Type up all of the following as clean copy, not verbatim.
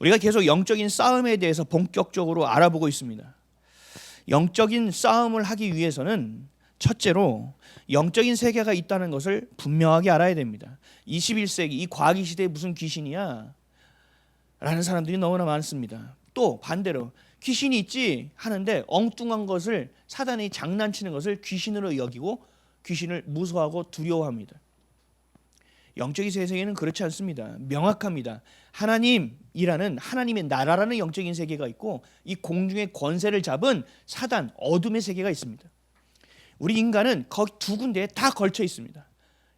우리가 계속 영적인 싸움에 대해서 본격적으로 알아보고 있습니다. 영적인 싸움을 하기 위해서는 첫째로 영적인 세계가 있다는 것을 분명하게 알아야 됩니다. 21세기 이 과학의 시대에 무슨 귀신이야? 라는 사람들이 너무나 많습니다. 또 반대로 귀신이 있지 하는데 엉뚱한 것을 사단이 장난치는 것을 귀신으로 여기고 귀신을 무서워하고 두려워합니다. 영적인 세계는 그렇지 않습니다. 명확합니다. 하나님이라는 하나님의 나라라는 영적인 세계가 있고 이 공중의 권세를 잡은 사단 어둠의 세계가 있습니다. 우리 인간은 거기 두 군데에 다 걸쳐 있습니다.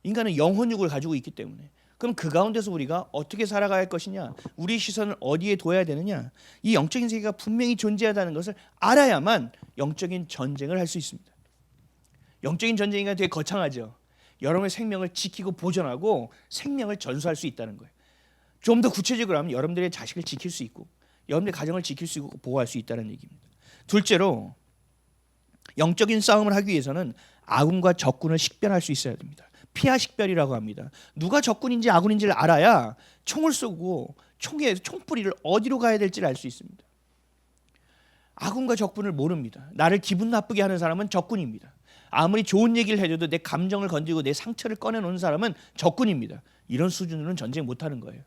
인간은 영혼육을 가지고 있기 때문에 그럼 그 가운데서 우리가 어떻게 살아가야 할 것이냐, 우리 시선을 어디에 둬야 되느냐, 이 영적인 세계가 분명히 존재하다는 것을 알아야만 영적인 전쟁을 할 수 있습니다. 영적인 전쟁이 되게 거창하죠. 여러분의 생명을 지키고 보존하고 생명을 전수할 수 있다는 거예요. 좀 더 구체적으로 하면 여러분들의 자식을 지킬 수 있고 여러분들의 가정을 지킬 수 있고 보호할 수 있다는 얘기입니다. 둘째로 영적인 싸움을 하기 위해서는 아군과 적군을 식별할 수 있어야 됩니다. 피하 식별이라고 합니다. 누가 적군인지 아군인지를 알아야 총을 쏘고 총의 총뿌리를 어디로 가야 될지를 알 수 있습니다. 아군과 적군을 모릅니다. 나를 기분 나쁘게 하는 사람은 적군입니다. 아무리 좋은 얘기를 해줘도 내 감정을 건드리고 내 상처를 꺼내놓는 사람은 적군입니다. 이런 수준으로는 전쟁 못하는 거예요.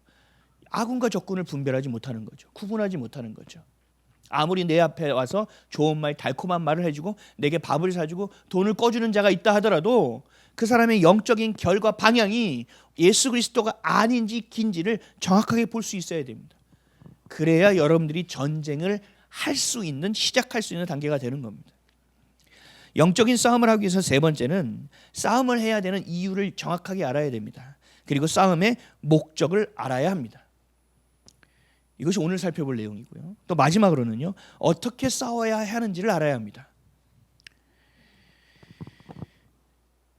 아군과 적군을 분별하지 못하는 거죠. 구분하지 못하는 거죠. 아무리 내 앞에 와서 좋은 말, 달콤한 말을 해주고 내게 밥을 사주고 돈을 꺼주는 자가 있다 하더라도 그 사람의 영적인 결과 방향이 예수 그리스도가 아닌지 긴지를 정확하게 볼 수 있어야 됩니다. 그래야 여러분들이 전쟁을 할 수 있는, 시작할 수 있는 단계가 되는 겁니다. 영적인 싸움을 하기 위해서 세 번째는 싸움을 해야 되는 이유를 정확하게 알아야 됩니다. 그리고 싸움의 목적을 알아야 합니다. 이것이 오늘 살펴볼 내용이고요. 또 마지막으로는요, 어떻게 싸워야 하는지를 알아야 합니다.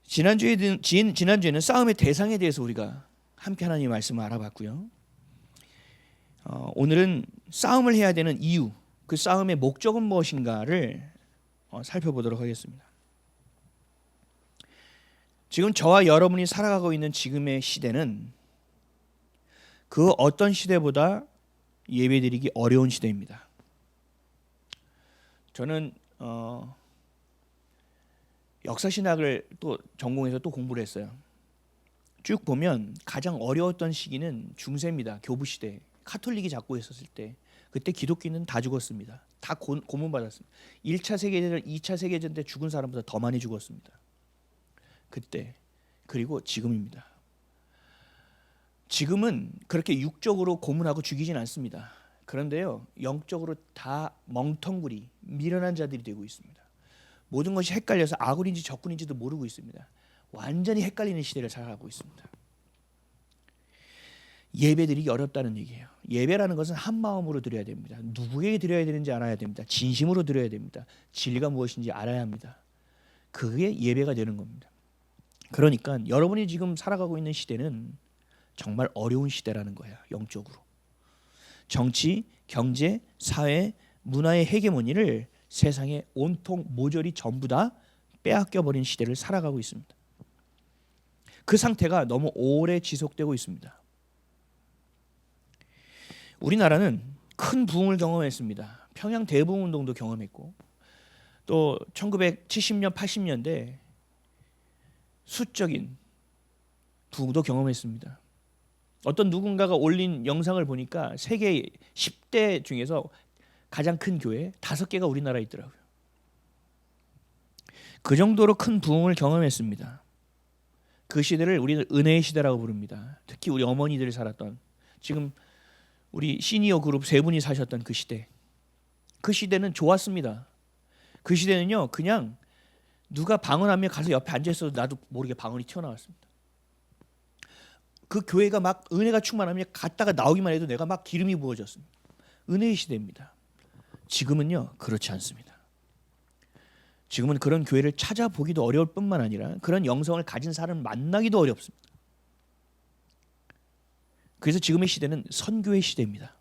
지난주에는 싸움의 대상에 대해서 우리가 함께 하나님의 말씀을 알아봤고요. 오늘은 싸움을 해야 되는 이유, 그 싸움의 목적은 무엇인가를 살펴보도록 하겠습니다. 지금 저와 여러분이 살아가고 있는 지금의 시대는 그 어떤 시대보다 예배드리기 어려운 시대입니다. 저는 역사신학을 또 전공해서 또 공부를 했어요. 쭉 보면 가장 어려웠던 시기는 중세입니다. 교부시대, 카톨릭이 잡고 있었을 때 그때 기독교인은 다 죽었습니다. 다 고문받았습니다. 1차 세계대전, 2차 세계대전 때 죽은 사람보다 더 많이 죽었습니다. 그때, 그리고 지금입니다. 지금은 그렇게 육적으로 고문하고 죽이진 않습니다. 그런데요, 영적으로 다 멍텅구리, 미련한 자들이 되고 있습니다. 모든 것이 헷갈려서 아군인지 적군인지도 모르고 있습니다. 완전히 헷갈리는 시대를 살아가고 있습니다. 예배드리기 어렵다는 얘기예요. 예배라는 것은 한 마음으로 드려야 됩니다. 누구에게 드려야 되는지 알아야 됩니다. 진심으로 드려야 됩니다. 진리가 무엇인지 알아야 합니다. 그게 예배가 되는 겁니다. 그러니까 여러분이 지금 살아가고 있는 시대는 정말 어려운 시대라는 거예요. 영적으로. 정치, 경제, 사회, 문화의 헤게모니를 세상에 온통 모조리 전부 다 빼앗겨버린 시대를 살아가고 있습니다. 그 상태가 너무 오래 지속되고 있습니다. 우리나라는 큰 부흥을 경험했습니다. 평양 대부흥운동도 경험했고 또 1970년, 80년대 수적인 부흥도 경험했습니다. 어떤 누군가가 올린 영상을 보니까 세계 10대 중에서 가장 큰 교회 5개가 우리나라에 있더라고요. 그 정도로 큰 부흥을 경험했습니다. 그 시대를 우리는 은혜의 시대라고 부릅니다. 특히 우리 어머니들이 살았던, 지금 우리 시니어 그룹 3분이 사셨던 그 시대, 그 시대는 좋았습니다. 그 시대는요, 그냥 누가 방언하며 가서 옆에 앉아있어도 나도 모르게 방언이 튀어나왔습니다. 그 교회가 막 은혜가 충만하며 갔다가 나오기만 해도 내가 막 기름이 부어졌습니다. 은혜의 시대입니다. 지금은요, 그렇지 않습니다. 지금은 그런 교회를 찾아보기도 어려울 뿐만 아니라 그런 영성을 가진 사람을 만나기도 어렵습니다. 그래서 지금의 시대는 선교의 시대입니다.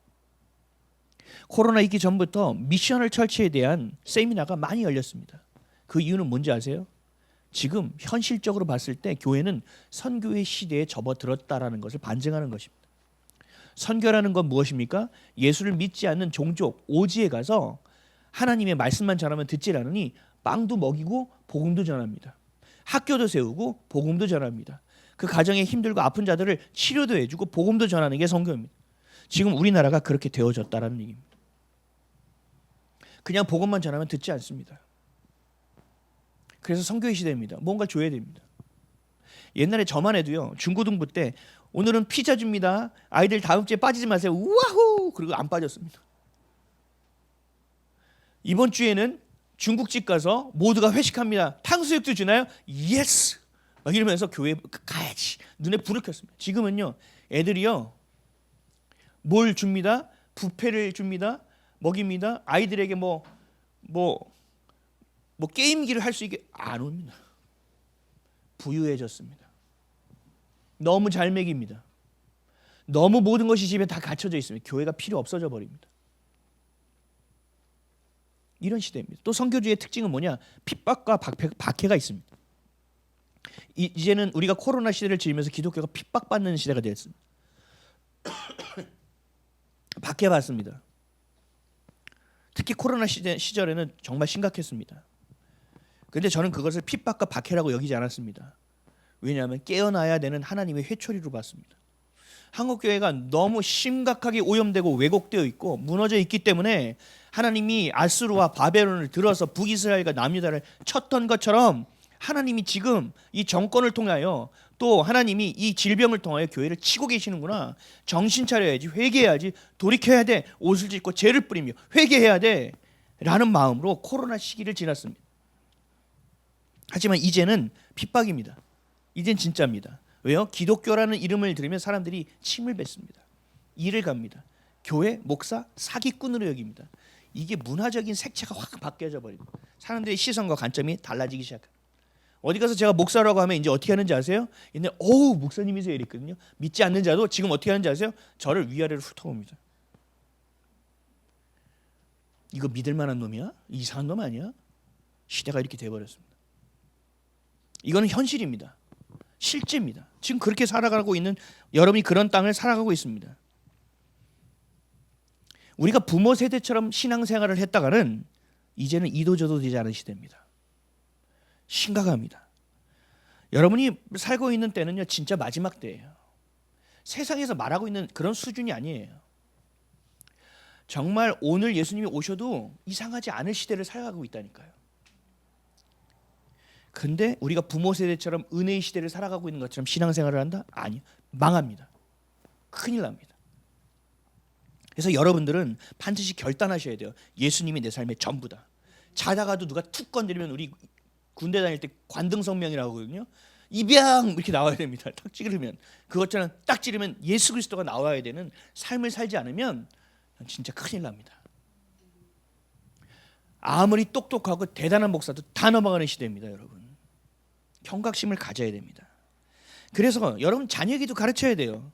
코로나 있기 전부터 미셔널 처치에 대한 세미나가 많이 열렸습니다. 그 이유는 뭔지 아세요? 지금 현실적으로 봤을 때 교회는 선교의 시대에 접어들었다라는 것을 반증하는 것입니다. 선교라는 건 무엇입니까? 예수를 믿지 않는 종족 오지에 가서 하나님의 말씀만 전하면 듣질 않으니 빵도 먹이고 복음도 전합니다. 학교도 세우고 복음도 전합니다. 그 가정에 힘들고 아픈 자들을 치료도 해주고 복음도 전하는 게 선교입니다. 지금 우리나라가 그렇게 되어졌다라는 얘기입니다. 그냥 복음만 전하면 듣지 않습니다. 그래서 선교의 시대입니다. 뭔가 줘야 됩니다. 옛날에 저만 해도요, 중고등부 때 오늘은 피자 줍니다. 아이들 다음 주에 빠지지 마세요. 우와후! 그리고 안 빠졌습니다. 이번 주에는 중국집 가서 모두가 회식합니다. 탕수육도 주나요? 예스! 막 이러면서 교회 가야지. 눈에 불을 켰습니다. 지금은요, 애들이요, 뭘 줍니다. 뷔페를 줍니다. 먹입니다. 아이들에게 뭐 게임기를 할 수 있게 안 옵니다. 부유해졌습니다. 너무 잘 먹입니다. 너무 모든 것이 집에 다 갖춰져 있습니다. 교회가 필요 없어져 버립니다. 이런 시대입니다. 또 선교주의 특징은 뭐냐? 핍박과 박해가 있습니다. 이제는 우리가 코로나 시대를 지으면서 기독교가 핍박받는 시대가 되었습니다. 박해받습니다. 특히 코로나 시절에는 정말 심각했습니다. 그런데 저는 그것을 핍박과 박해라고 여기지 않았습니다. 왜냐하면 깨어나야 되는 하나님의 회초리로 봤습니다. 한국교회가 너무 심각하게 오염되고 왜곡되어 있고 무너져 있기 때문에 하나님이 아수르와 바벨론을 들어서 북이스라엘과 남유다를 쳤던 것처럼 하나님이 지금 이 정권을 통하여 또 하나님이 이 질병을 통하여 교회를 치고 계시는구나. 정신 차려야지, 회개해야지, 돌이켜야 돼, 옷을 찢고 죄를 뿌리며 회개해야 돼 라는 마음으로 코로나 시기를 지났습니다. 하지만 이제는 핍박입니다. 이젠 진짜입니다. 왜요? 기독교라는 이름을 들으면 사람들이 침을 뱉습니다. 이를 갑니다. 교회, 목사, 사기꾼으로 여깁니다. 이게 문화적인 색채가 확 바뀌어져 버리고 사람들의 시선과 관점이 달라지기 시작합니다. 어디 가서 제가 목사라고 하면 이제 어떻게 하는지 아세요? 옛날에 어우 목사님이세요 이랬거든요. 믿지 않는 자도 지금 어떻게 하는지 아세요? 저를 위아래로 훑어봅니다. 이거 믿을 만한 놈이야? 이상한 놈 아니야? 시대가 이렇게 돼버렸습니다. 이거는 현실입니다. 실제입니다. 지금 그렇게 살아가고 있는 여러분이 그런 땅을 살아가고 있습니다. 우리가 부모 세대처럼 신앙생활을 했다가는 이제는 이도저도 되지 않은 시대입니다. 심각합니다. 여러분이 살고 있는 때는요, 진짜 마지막 때예요. 세상에서 말하고 있는 그런 수준이 아니에요. 정말 오늘 예수님이 오셔도 이상하지 않을 시대를 살아가고 있다니까요. 근데 우리가 부모 세대처럼 은혜의 시대를 살아가고 있는 것처럼 신앙생활을 한다? 아니요. 망합니다. 큰일 납니다. 그래서 여러분들은 반드시 결단하셔야 돼요. 예수님이 내 삶의 전부다. 자다가도 누가 툭 건드리면 우리 군대 다닐 때 관등성명이라고 하거든요. 입양 이렇게 나와야 됩니다. 딱 찌르면 그것처럼 딱 찌르면 예수 그리스도가 나와야 되는 삶을 살지 않으면 진짜 큰일 납니다. 아무리 똑똑하고 대단한 목사도 다 넘어가는 시대입니다, 여러분. 경각심을 가져야 됩니다. 그래서 여러분 자녀에게도 가르쳐야 돼요.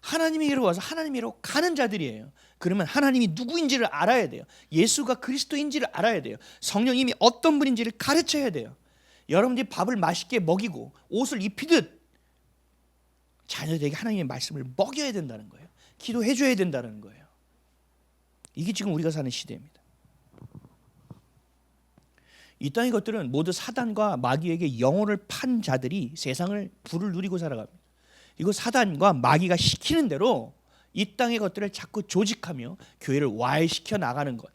하나님에게로 와서 하나님에게로 가는 자들이에요. 그러면 하나님이 누구인지를 알아야 돼요. 예수가 그리스도인지를 알아야 돼요. 성령님이 어떤 분인지를 가르쳐야 돼요. 여러분들이 밥을 맛있게 먹이고 옷을 입히듯 자녀들에게 하나님의 말씀을 먹여야 된다는 거예요. 기도해 줘야 된다는 거예요. 이게 지금 우리가 사는 시대입니다. 이 땅의 것들은 모두 사단과 마귀에게 영혼을 판 자들이 세상을 부를 누리고 살아갑니다. 이거 사단과 마귀가 시키는 대로 이 땅의 것들을 자꾸 조직하며 교회를 와해시켜 나가는 것,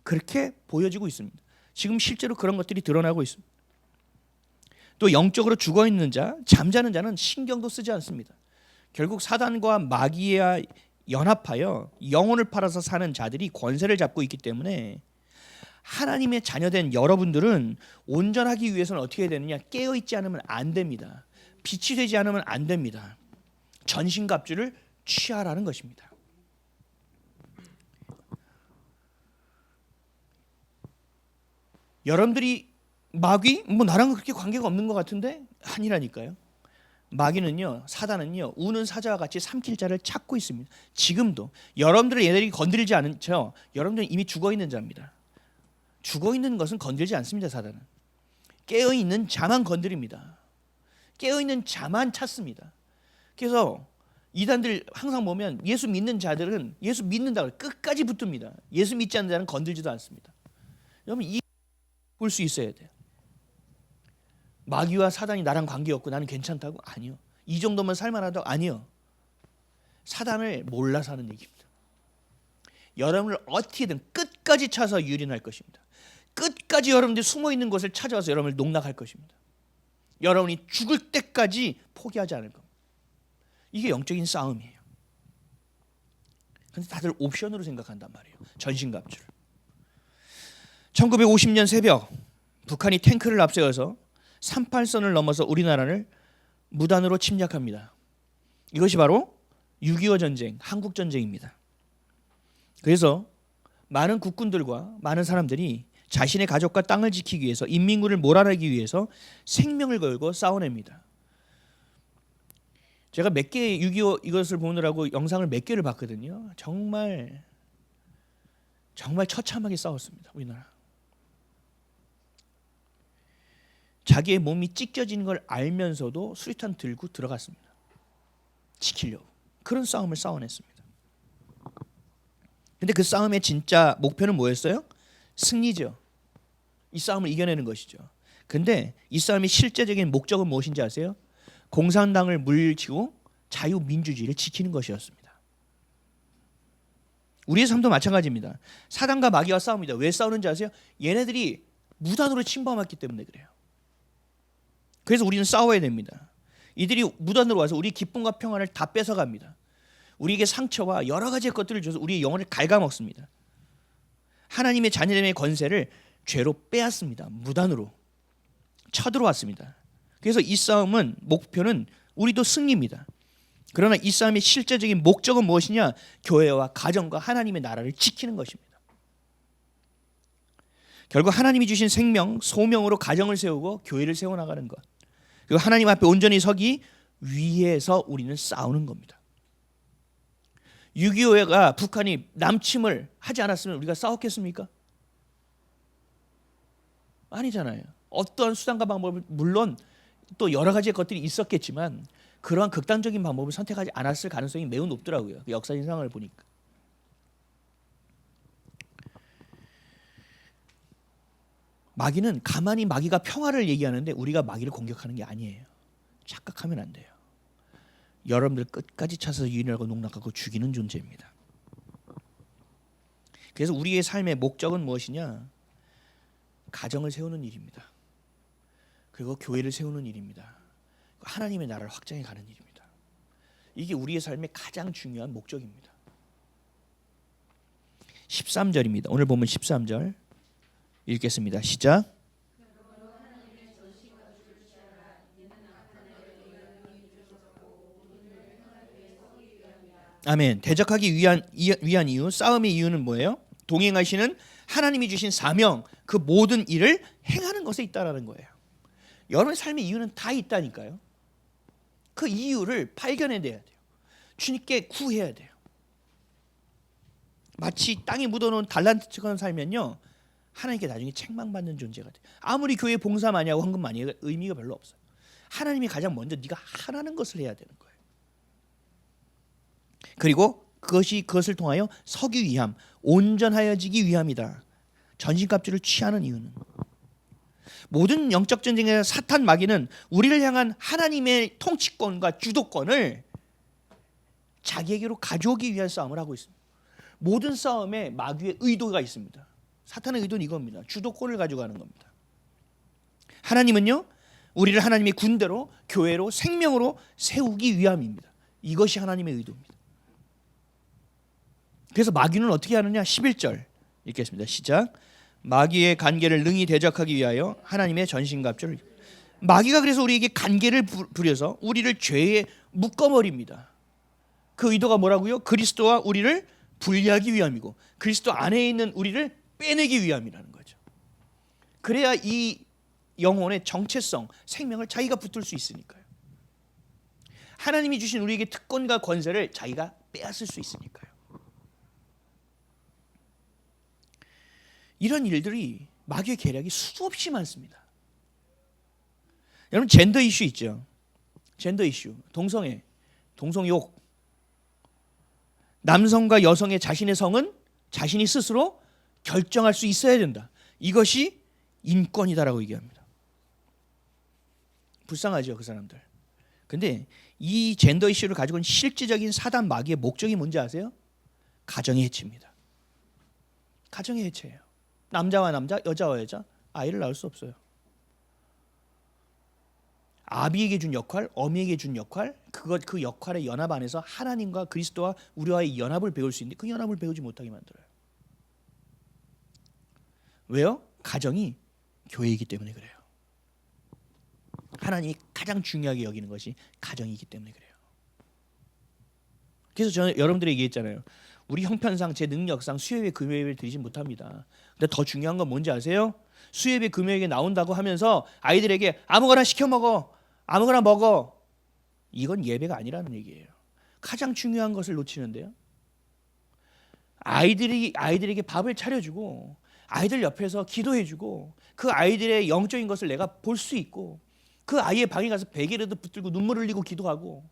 그렇게 보여지고 있습니다. 지금 실제로 그런 것들이 드러나고 있습니다. 또 영적으로 죽어있는 자, 잠자는 자는 신경도 쓰지 않습니다. 결국 사단과 마귀와 연합하여 영혼을 팔아서 사는 자들이 권세를 잡고 있기 때문에 하나님의 자녀된 여러분들은 온전하기 위해서는 어떻게 해야 되느냐? 깨어있지 않으면 안 됩니다. 빛이 되지 않으면 안 됩니다. 전신갑주를 취하라는 것입니다. 여러분들이 마귀? 나랑 그렇게 관계가 없는 것 같은데? 아니라니까요. 마귀는요, 사단은요, 우는 사자와 같이 삼킬 자를 찾고 있습니다. 지금도 여러분들을 얘네들이 건드리지 않죠. 여러분들은 이미 죽어있는 자입니다. 죽어있는 것은 건들지 않습니다. 사단은 깨어있는 자만 건드립니다. 깨어있는 자만 찾습니다. 그래서 이단들 항상 보면 예수 믿는 자들은 예수 믿는다고 끝까지 붙듭니다. 예수 믿지 않는 자는 건들지도 않습니다. 여러분 이 볼 수 있어야 돼요. 마귀와 사단이 나랑 관계없고 나는 괜찮다고? 아니요. 이 정도면 살만하다고? 아니요. 사단을 몰라서 하는 얘기입니다. 여러분을 어떻게든 끝까지 찾아서 유린할 것입니다. 끝까지 여러분들이 숨어있는 곳을 찾아와서 여러분을 농락할 것입니다. 여러분이 죽을 때까지 포기하지 않을 겁니다. 이게 영적인 싸움이에요. 근데 다들 옵션으로 생각한단 말이에요. 전신갑주를. 1950년 새벽 북한이 탱크를 앞세워서 38선을 넘어서 우리나라를 무단으로 침략합니다. 이것이 바로 6.25 전쟁, 한국 전쟁입니다. 그래서 많은 국군들과 많은 사람들이 자신의 가족과 땅을 지키기 위해서 인민군을 몰아내기 위해서 생명을 걸고 싸워냅니다. 제가 몇 개 6.25 이것을 보느라고 영상을 몇 개를 봤거든요. 정말 처참하게 싸웠습니다. 우리나라. 자기의 몸이 찢겨지는 걸 알면서도 수류탄 들고 들어갔습니다. 지키려고. 그런 싸움을 싸워냈습니다. 근데 그 싸움의 진짜 목표는 뭐였어요? 승리죠. 이 싸움을 이겨내는 것이죠. 근데 이 싸움의 실제적인 목적은 무엇인지 아세요? 공산당을 물리치고 자유민주주의를 지키는 것이었습니다. 우리의 삶도 마찬가지입니다. 사단과 마귀와 싸웁니다. 왜 싸우는지 아세요? 얘네들이 무단으로 침범했기 때문에 그래요. 그래서 우리는 싸워야 됩니다. 이들이 무단으로 와서 우리 기쁨과 평안을 다 뺏어갑니다. 우리에게 상처와 여러 가지 것들을 줘서 우리의 영혼을 갉아먹습니다. 하나님의 자녀됨의 권세를 죄로 빼앗습니다. 무단으로 쳐들어왔습니다. 그래서 이 싸움은 목표는 우리도 승리입니다. 그러나 이 싸움의 실제적인 목적은 무엇이냐? 교회와 가정과 하나님의 나라를 지키는 것입니다. 결국 하나님이 주신 생명, 소명으로 가정을 세우고 교회를 세워나가는 것, 그리고 하나님 앞에 온전히 서기 위해서 우리는 싸우는 겁니다. 6.25가 북한이 남침을 하지 않았으면 우리가 싸웠겠습니까? 아니잖아요. 어떠한 수단과 방법을 물론 또 여러 가지의 것들이 있었겠지만 그러한 극단적인 방법을 선택하지 않았을 가능성이 매우 높더라고요. 그 역사적인 상황을 보니까. 마귀는 가만히 마귀가 평화를 얘기하는데 우리가 마귀를 공격하는 게 아니에요. 착각하면 안 돼요. 여러분들 끝까지 찾아서 유인하고 농락하고 죽이는 존재입니다. 그래서 우리의 삶의 목적은 무엇이냐? 가정을 세우는 일입니다. 그리고 교회를 세우는 일입니다. 하나님의 나라를 확장해 가는 일입니다. 이게 우리의 삶의 가장 중요한 목적입니다. 13절입니다. 오늘 보면 13절 읽겠습니다. 시작. 아멘. 대적하기 위한 이유, 싸움의 이유는 뭐예요? 동행하시는 하나님이 주신 사명, 그 모든 일을 행하는 것에 있다라는 거예요. 여러분의 삶의 이유는 다 있다니까요. 그 이유를 발견해야 돼요. 주님께 구해야 돼요. 마치 땅에 묻어놓은 달란트처럼 살면요, 하나님께 나중에 책망받는 존재가 돼요. 아무리 교회 봉사 많이 하고 헌금 많이 해도 의미가 별로 없어요. 하나님이 가장 먼저 네가 하라는 것을 해야 되는 거예요. 그리고 그것을 통하여 서기 위함, 온전하여지기 위함이다. 전신갑주를 취하는 이유는 모든 영적 전쟁에서 사탄 마귀는 우리를 향한 하나님의 통치권과 주도권을 자기에게로 가져오기 위한 싸움을 하고 있습니다. 모든 싸움에 마귀의 의도가 있습니다. 사탄의 의도는 이겁니다. 주도권을 가져가는 겁니다. 하나님은요, 우리를 하나님의 군대로, 교회로, 생명으로 세우기 위함입니다. 이것이 하나님의 의도입니다. 그래서 마귀는 어떻게 하느냐? 11절 읽겠습니다. 시작. 마귀의 간계를 능히 대적하기 위하여 하나님의 전신갑주를. 마귀가 그래서 우리에게 간계를 부려서 우리를 죄에 묶어버립니다. 그 의도가 뭐라고요? 그리스도와 우리를 분리하기 위함이고 그리스도 안에 있는 우리를 빼내기 위함이라는 거죠. 그래야 이 영혼의 정체성, 생명을 자기가 붙들 수 있으니까요. 하나님이 주신 우리에게 특권과 권세를 자기가 빼앗을 수 있으니까요. 이런 일들이 마귀의 계략이 수도 없이 많습니다. 여러분 젠더 이슈 있죠. 젠더 이슈, 동성애, 동성욕, 남성과 여성의 자신의 성은 자신이 스스로 결정할 수 있어야 된다. 이것이 인권이다라고 얘기합니다. 불쌍하죠, 그 사람들. 근데 이 젠더 이슈를 가지고 있는 실질적인 사단 마귀의 목적이 뭔지 아세요? 가정의 해체입니다. 가정의 해체예요. 남자와 남자, 여자와 여자, 아이를 낳을 수 없어요. 아비에게 준 역할, 어미에게 준 역할, 그 역할의 연합 안에서 하나님과 그리스도와 우리와의 연합을 배울 수 있는데 그 연합을 배우지 못하게 만들어요. 왜요? 가정이 교회이기 때문에 그래요. 하나님이 가장 중요하게 여기는 것이 가정이기 때문에 그래요. 그래서 저는 여러분들에게 얘기했잖아요. 우리 형편상 제 능력상 수요예배 금요예배를 드리지 못합니다. 근데 더 중요한 건 뭔지 아세요? 수요예배 금요예배 나온다고 하면서 아이들에게 아무거나 시켜 먹어, 아무거나 먹어, 이건 예배가 아니라는 얘기예요. 가장 중요한 것을 놓치는데요. 아이들에게 밥을 차려주고 아이들 옆에서 기도해주고 그 아이들의 영적인 것을 내가 볼 수 있고 그 아이의 방에 가서 베개라도 붙들고 눈물 흘리고 기도하고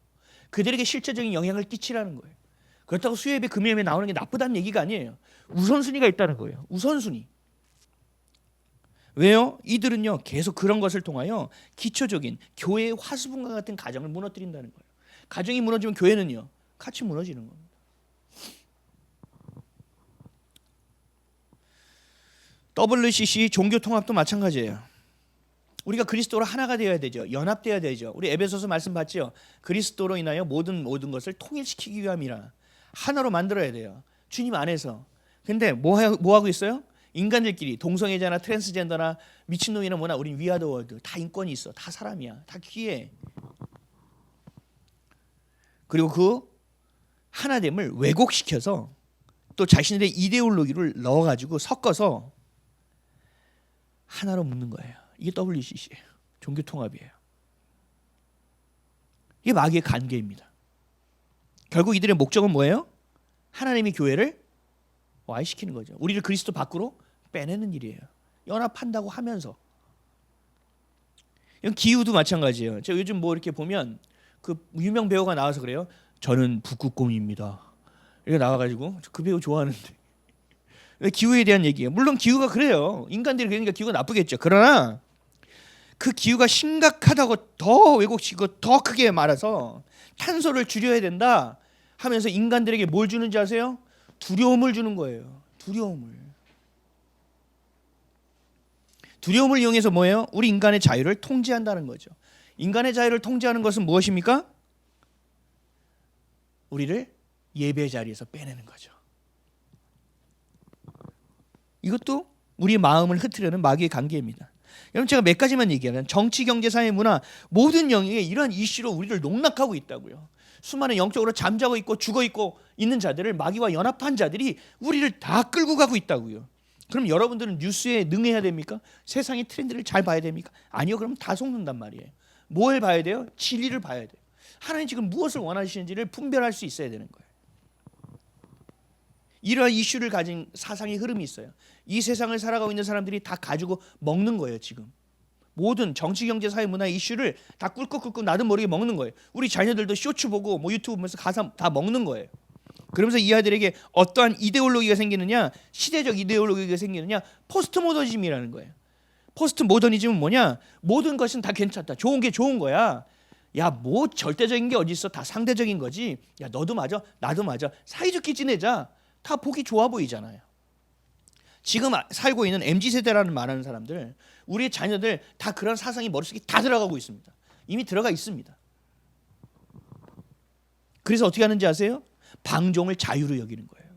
그들에게 실제적인 영향을 끼치라는 거예요. 그렇다고 수요예배 금요예배 나오는 게 나쁘다는 얘기가 아니에요. 우선순위가 있다는 거예요. 우선순위. 왜요? 이들은요 계속 그런 것을 통하여 기초적인 교회의 화수분과 같은 가정을 무너뜨린다는 거예요. 가정이 무너지면 교회는요 같이 무너지는 겁니다. WCC 종교통합도 마찬가지예요. 우리가 그리스도로 하나가 되어야 되죠. 연합되어야 되죠. 우리 에베소서 말씀 봤죠. 그리스도로 인하여 모든 것을 통일시키기 위함이라. 하나로 만들어야 돼요. 주님 안에서. 근데 뭐 하고 있어요? 인간들끼리 동성애자나 트랜스젠더나 미친놈이나 뭐나 우린 위아더 월드 다 인권이 있어. 다 사람이야. 다 귀해. 그리고 그 하나됨을 왜곡시켜서 또 자신들의 이데올로기를 넣어가지고 섞어서 하나로 묶는 거예요. 이게 WCC예요. 종교통합이에요. 이게 마귀의 관계입니다. 결국 이들의 목적은 뭐예요? 하나님이 교회를 와해시키는 거죠. 우리를 그리스도 밖으로 빼내는 일이에요. 연합한다고 하면서. 이건 기후도 마찬가지예요. 제가 요즘 뭐 이렇게 보면 그 유명 배우가 나와서 그래요. 저는 북극곰입니다. 이렇게 나와가지고 그 배우 좋아하는데 기후에 대한 얘기예요. 물론 기후가 그래요. 인간들이 그러니까 기후가 나쁘겠죠. 그러나 그 기후가 심각하다고 더 왜곡시키고 더 크게 말해서 탄소를 줄여야 된다 하면서 인간들에게 뭘 주는지 아세요? 두려움을 주는 거예요. 두려움을 이용해서 뭐예요? 우리 인간의 자유를 통제한다는 거죠. 인간의 자유를 통제하는 것은 무엇입니까? 우리를 예배 자리에서 빼내는 거죠. 이것도 우리의 마음을 흐트려는 마귀의 관계입니다. 여러분 제가 몇 가지만 얘기하면 정치, 경제, 사회, 문화 모든 영역에 이러한 이슈로 우리를 농락하고 있다고요. 수많은 영적으로 잠자고 있고 죽어 있고 있는 자들을 마귀와 연합한 자들이 우리를 다 끌고 가고 있다고요. 그럼 여러분들은 뉴스에 능해야 됩니까? 세상의 트렌드를 잘 봐야 됩니까? 아니요. 그럼 다 속는단 말이에요. 뭘 봐야 돼요? 진리를 봐야 돼요. 하나님 지금 무엇을 원하시는지를 분별할 수 있어야 되는 거예요. 이러한 이슈를 가진 사상의 흐름이 있어요. 이 세상을 살아가고 있는 사람들이 다 가지고 먹는 거예요. 지금 모든 정치, 경제, 사회, 문화 이슈를 다 꿀꺽꿀꺽 나도 모르게 먹는 거예요. 우리 자녀들도 쇼츠 보고 뭐 유튜브 보면서 가사 다 먹는 거예요. 그러면서 이 아이들에게 어떠한 이데올로기가 생기느냐, 시대적 이데올로기가 생기느냐, 포스트 모더니즘이라는 거예요. 포스트 모더니즘은 뭐냐? 모든 것은 다 괜찮다. 좋은 게 좋은 거야. 야, 뭐 절대적인 게 어디 있어? 다 상대적인 거지. 야, 너도 맞아, 나도 맞아. 사이좋게 지내자. 다 보기 좋아 보이잖아요. 지금 살고 있는 MZ세대라는 말하는 사람들, 우리의 자녀들 다 그런 사상이 머릿속에 다 들어가고 있습니다. 이미 들어가 있습니다. 그래서 어떻게 하는지 아세요? 방종을 자유로 여기는 거예요.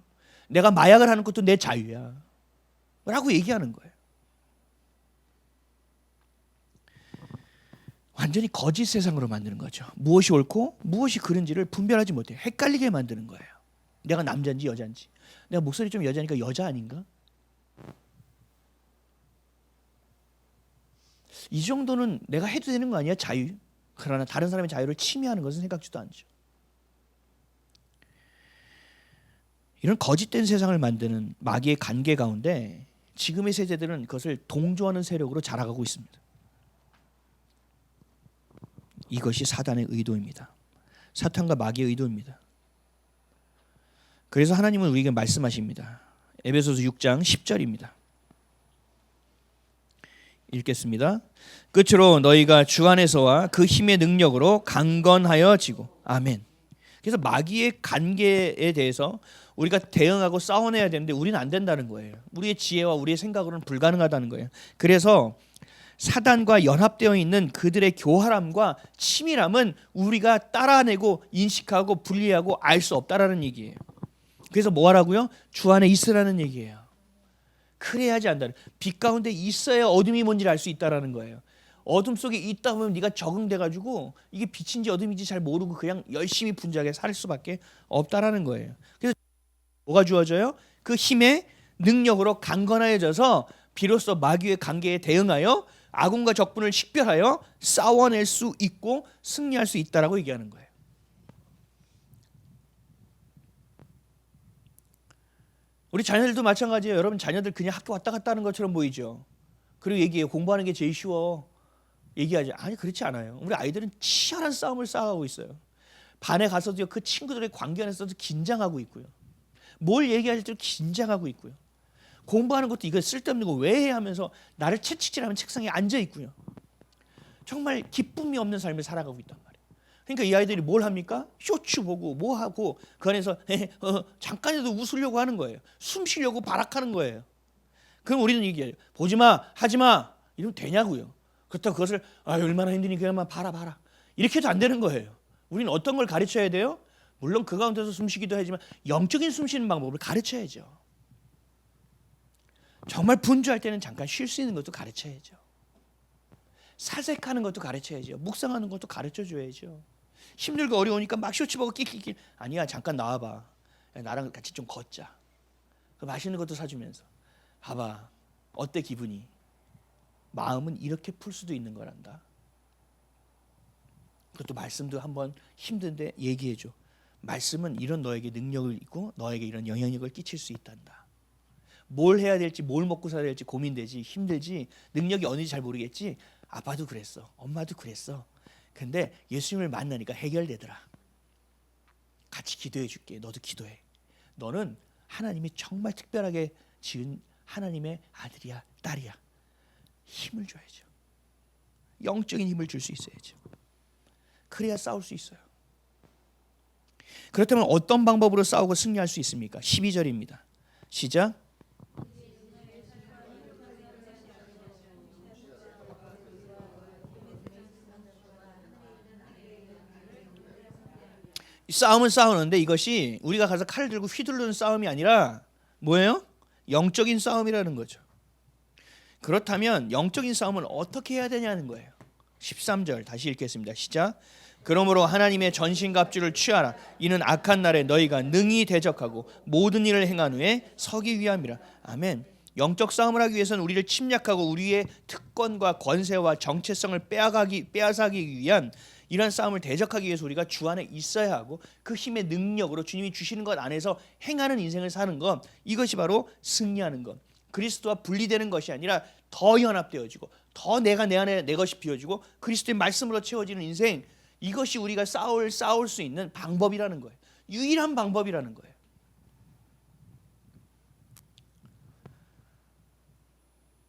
내가 마약을 하는 것도 내 자유야 라고 얘기하는 거예요. 완전히 거짓 세상으로 만드는 거죠. 무엇이 옳고 무엇이 그른지를 분별하지 못해 헷갈리게 만드는 거예요. 내가 남자인지 여자인지, 내가 목소리 좀 여자니까 여자 아닌가? 이 정도는 내가 해도 되는 거 아니야? 자유. 그러나 다른 사람의 자유를 침해하는 것은 생각지도 않죠. 이런 거짓된 세상을 만드는 마귀의 관계 가운데 지금의 세대들은 그것을 동조하는 세력으로 자라가고 있습니다. 이것이 사단의 의도입니다. 사탄과 마귀의 의도입니다. 그래서 하나님은 우리에게 말씀하십니다. 에베소서 6장 10절입니다. 읽겠습니다. 끝으로 너희가 주 안에서와 그 힘의 능력으로 강건하여지고. 아멘. 그래서 마귀의 관계에 대해서 우리가 대응하고 싸워내야 되는데 우리는 안 된다는 거예요. 우리의 지혜와 우리의 생각으로는 불가능하다는 거예요. 그래서 사단과 연합되어 있는 그들의 교활함과 치밀함은 우리가 따라내고 인식하고 분리하고 알 수 없다라는 얘기예요. 그래서 뭐 하라고요? 주 안에 있으라는 얘기예요. 그래야 하지 않는다. 빛 가운데 있어야 어둠이 뭔지를 알 수 있다라는 거예요. 어둠 속에 있다 보면 네가 적응돼가지고 이게 빛인지 어둠인지 잘 모르고 그냥 열심히 분주하게 살 수밖에 없다라는 거예요. 그래서 뭐가 주어져요? 그 힘의 능력으로 강건해져서 비로소 마귀의 관계에 대응하여 아군과 적군을 식별하여 싸워낼 수 있고 승리할 수 있다라고 얘기하는 거예요. 우리 자녀들도 마찬가지예요. 여러분 자녀들 그냥 학교 왔다 갔다 하는 것처럼 보이죠. 그리고 얘기해요. 공부하는 게 제일 쉬워. 얘기하지. 아니 그렇지 않아요. 우리 아이들은 치열한 싸움을 싸우고 있어요. 반에 가서도 그 친구들의 관계 안에서도 긴장하고 있고요. 뭘 얘기할 때도 긴장하고 있고요. 공부하는 것도 이거 쓸데없는 거 왜 해 하면서 나를 채찍질하면 책상에 앉아 있고요. 정말 기쁨이 없는 삶을 살아가고 있단 말이에요. 그러니까 이 아이들이 뭘 합니까? 쇼츠 보고 뭐 하고 그 안에서 잠깐이라도 웃으려고 하는 거예요. 숨 쉬려고 발악하는 거예요. 그럼 우리는 얘기해요. 보지 마, 하지 마. 이러면 되냐고요. 그렇다고 그것을 얼마나 힘드니 그냥만 봐라. 이렇게 해도 안 되는 거예요. 우리는 어떤 걸 가르쳐야 돼요? 물론 그 가운데서 숨쉬기도 하지만 영적인 숨쉬는 방법을 가르쳐야죠. 정말 분주할 때는 잠깐 쉴 수 있는 것도 가르쳐야죠. 사색하는 것도 가르쳐야죠. 묵상하는 것도 가르쳐줘야죠. 힘들고 어려우니까 막 쇼츠 보고 끽 아니야 잠깐 나와봐. 나랑 같이 좀 걷자. 맛있는 것도 사주면서 봐봐 어때 기분이. 마음은 이렇게 풀 수도 있는 거란다. 그것도 말씀도 한번 힘든데 얘기해줘. 말씀은 이런 너에게 능력을 있고 너에게 이런 영향력을 끼칠 수 있단다. 뭘 해야 될지 뭘 먹고 살아야 될지 고민되지 힘들지 능력이 어딘지 잘 모르겠지. 아빠도 그랬어. 엄마도 그랬어. 근데 예수님을 만나니까 해결되더라. 같이 기도해 줄게. 너도 기도해. 너는 하나님이 정말 특별하게 지은 하나님의 아들이야 딸이야. 힘을 줘야죠. 영적인 힘을 줄 수 있어야죠. 그래야 싸울 수 있어요. 그렇다면 어떤 방법으로 싸우고 승리할 수 있습니까? 12절입니다. 시작. 싸움은 싸우는데 이것이 우리가 가서 칼을 들고 휘두르는 싸움이 아니라 뭐예요? 영적인 싸움이라는 거죠. 그렇다면 영적인 싸움을 어떻게 해야 되냐는 거예요. 13절 다시 읽겠습니다. 시작. 그러므로 하나님의 전신갑주를 취하라. 이는 악한 날에 너희가 능히 대적하고 모든 일을 행한 후에 서기 위함이라. 아멘. 영적 싸움을 하기 위해서는 우리를 침략하고 우리의 특권과 권세와 정체성을 빼앗아가기 위한 이런 싸움을 대적하기 위해서 우리가 주 안에 있어야 하고 그 힘의 능력으로 주님이 주시는 것 안에서 행하는 인생을 사는 것, 이것이 바로 승리하는 것. 그리스도와 분리되는 것이 아니라 더 연합되어지고 더 내가 내 안에 내 것이 비워지고 그리스도의 말씀으로 채워지는 인생, 이것이 우리가 싸울 수 있는 방법이라는 거예요. 유일한 방법이라는 거예요.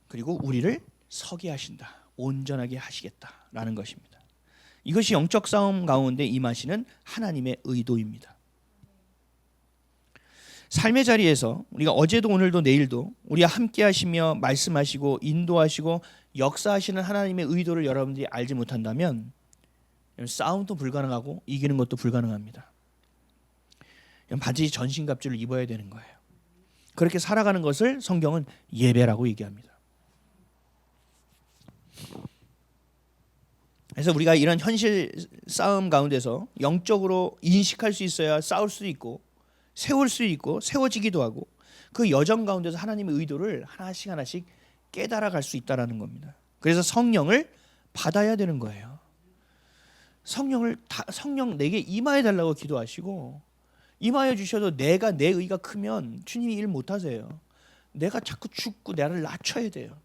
그리고 우리를 서게 하신다. 온전하게 하시겠다라는 것입니다. 이것이 영적 싸움 가운데 임하시는 하나님의 의도입니다. 삶의 자리에서 우리가 어제도 오늘도 내일도 우리와 함께 하시며 말씀하시고 인도하시고 역사하시는 하나님의 의도를 여러분들이 알지 못한다면 싸움도 불가능하고 이기는 것도 불가능합니다. 반드시 전신갑주를 입어야 되는 거예요. 그렇게 살아가는 것을 성경은 예배라고 얘기합니다. 그래서 우리가 이런 현실 싸움 가운데서 영적으로 인식할 수 있어야 싸울 수 있고 세울 수 있고 세워지기도 하고 그 여정 가운데서 하나님의 의도를 하나씩 깨달아갈 수 있다는 겁니다. 그래서 성령을 받아야 되는 거예요. 성령 내게 임하여 달라고 기도하시고 임하여 주셔도 내 의가 크면 주님이 일 못하세요. 내가 자꾸 죽고 나를 낮춰야 돼요.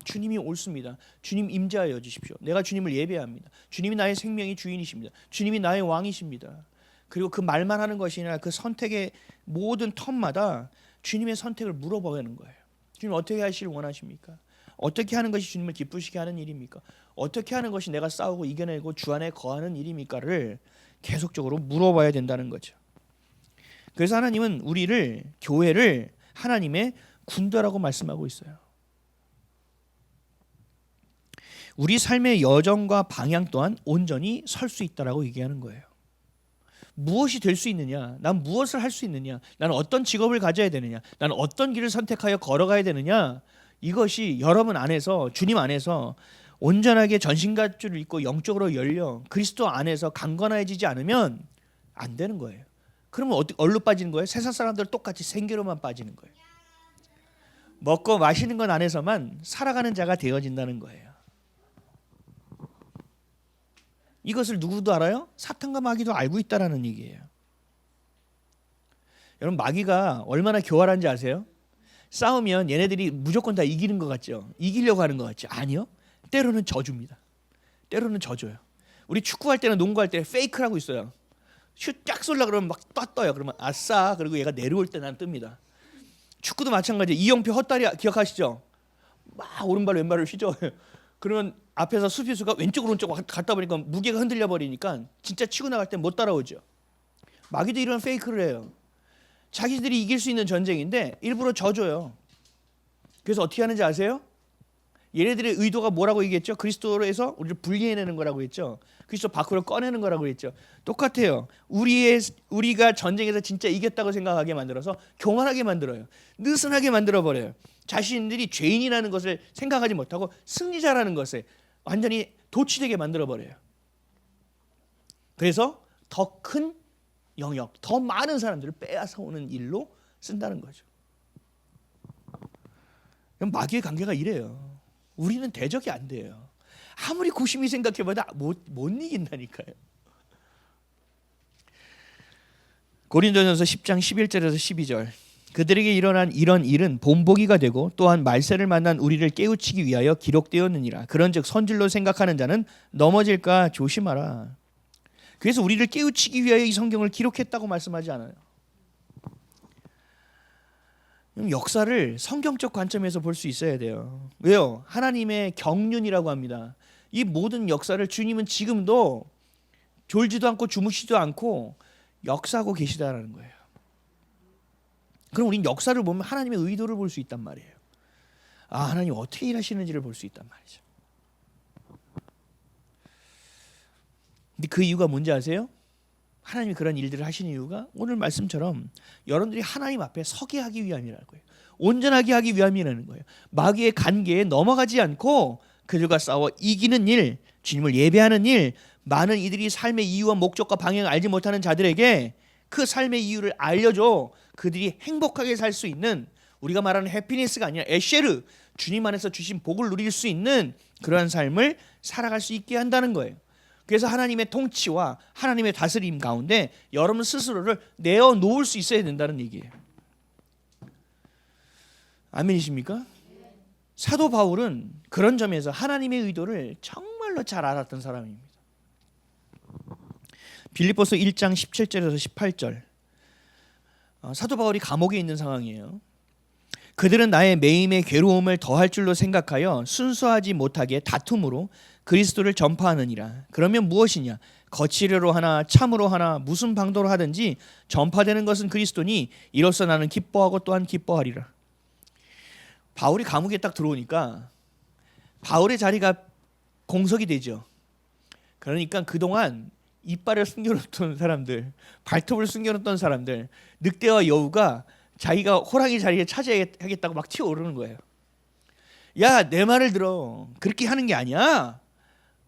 주님이 옳습니다. 주님 임재하여 주십시오. 내가 주님을 예배합니다. 주님이 나의 생명의 주인이십니다. 주님이 나의 왕이십니다. 그리고 그 말만 하는 것이 아니라 그 선택의 모든 턴마다 주님의 선택을 물어보는 거예요. 주님 어떻게 하시길 원하십니까? 어떻게 하는 것이 주님을 기쁘시게 하는 일입니까? 어떻게 하는 것이 내가 싸우고 이겨내고 주 안에 거하는 일입니까를 계속적으로 물어봐야 된다는 거죠. 그래서 하나님은 우리를, 교회를 하나님의 군대라고 말씀하고 있어요. 우리 삶의 여정과 방향 또한 온전히 설 수 있다라고 얘기하는 거예요. 무엇이 될 수 있느냐? 난 무엇을 할 수 있느냐? 나는 어떤 직업을 가져야 되느냐? 나는 어떤 길을 선택하여 걸어가야 되느냐? 이것이 여러분 안에서, 주님 안에서 온전하게 전신갑주를 입고 영적으로 열려 그리스도 안에서 강건해지지 않으면 안 되는 거예요. 그러면 어디로 빠지는 거예요? 세상 사람들 똑같이 생계로만 빠지는 거예요. 먹고 마시는 것 안에서만 살아가는 자가 되어진다는 거예요. 이것을 누구도 알아요? 사탄과 마귀도 알고 있다라는 얘기예요. 여러분, 마귀가 얼마나 교활한지 아세요? 싸우면 얘네들이 무조건 다 이기는 것 같죠? 이기려고 하는 것 같죠? 아니요. 때로는 져줍니다. 때로는 져줘요. 우리 축구할 때나 농구할 때 페이크라고 있어요. 슛 쫙 쏠라 그러면 막 떠요. 그러면 아싸. 그리고 얘가 내려올 때 난 뜹니다. 축구도 마찬가지예요. 이영표 헛다리 기억하시죠? 막 오른발 왼발을 휘저어요. 그러면 앞에서 수비수가 왼쪽으로 오른쪽 갔다 보니까 무게가 흔들려 버리니까 진짜 치고 나갈 때 못 따라오죠. 마귀도 이런 페이크를 해요. 자기들이 이길 수 있는 전쟁인데 일부러 져줘요. 그래서 어떻게 하는지 아세요? 얘네들의 의도가 뭐라고 얘기했죠? 그리스도에서 우리를 분리해내는 거라고 했죠. 그리스도 밖으로 꺼내는 거라고 했죠. 똑같아요. 우리가 전쟁에서 진짜 이겼다고 생각하게 만들어서 교만하게 만들어요. 느슨하게 만들어버려요. 자신들이 죄인이라는 것을 생각하지 못하고 승리자라는 것에 완전히 도취되게 만들어버려요. 그래서 더 큰 영역, 더 많은 사람들을 빼앗아 오는 일로 쓴다는 거죠. 마귀의 관계가 이래요. 우리는 대적이 안 돼요. 아무리 고심히 생각해봐도 못 이긴다니까요. 고린도전서 10장 11절에서 12절. 그들에게 일어난 이런 일은 본보기가 되고 또한 말세를 만난 우리를 깨우치기 위하여 기록되었느니라. 그런즉 선질로 생각하는 자는 넘어질까 조심하라. 그래서 우리를 깨우치기 위하여 이 성경을 기록했다고 말씀하지 않아요. 역사를 성경적 관점에서 볼 수 있어야 돼요. 왜요? 하나님의 경륜이라고 합니다. 이 모든 역사를 주님은 지금도 졸지도 않고 주무시지도 않고 역사하고 계시다라는 거예요. 그럼 우리는 역사를 보면 하나님의 의도를 볼 수 있단 말이에요. 아, 하나님 어떻게 일하시는지를 볼 수 있단 말이죠. 근데 그 이유가 뭔지 아세요? 하나님이 그런 일들을 하시는 이유가 오늘 말씀처럼 여러분들이 하나님 앞에 서게 하기 위함이라는 거예요. 온전하게 하기 위함이라는 거예요. 마귀의 관계에 넘어가지 않고 그들과 싸워 이기는 일, 주님을 예배하는 일, 많은 이들이 삶의 이유와 목적과 방향을 알지 못하는 자들에게 그 삶의 이유를 알려줘 그들이 행복하게 살 수 있는, 우리가 말하는 해피니스가 아니라 에쉐르, 주님 안에서 주신 복을 누릴 수 있는 그러한 삶을 살아갈 수 있게 한다는 거예요. 그래서 하나님의 통치와 하나님의 다스림 가운데 여러분 스스로를 내어놓을 수 있어야 된다는 얘기예요. 아멘이십니까? 사도 바울은 그런 점에서 하나님의 의도를 정말로 잘 알았던 사람입니다. 빌립보서 1장 17절에서 18절. 사도 바울이 감옥에 있는 상황이에요. 그들은 나의 매임의 괴로움을 더할 줄로 생각하여 순수하지 못하게 다툼으로 그리스도를 전파하느니라. 그러면 무엇이냐? 거칠어로 하나 참으로 하나 무슨 방도로 하든지 전파되는 것은 그리스도니 이로써 나는 기뻐하고 또한 기뻐하리라. 바울이 감옥에 딱 들어오니까 바울의 자리가 공석이 되죠. 그러니까 그동안 이빨을 숨겨놓던 사람들, 발톱을 숨겨놓던 사람들, 늑대와 여우가 자기가 호랑이 자리에 차지하겠다고 막 튀어오르는 거예요. 야, 내 말을 들어. 그렇게 하는 게 아니야.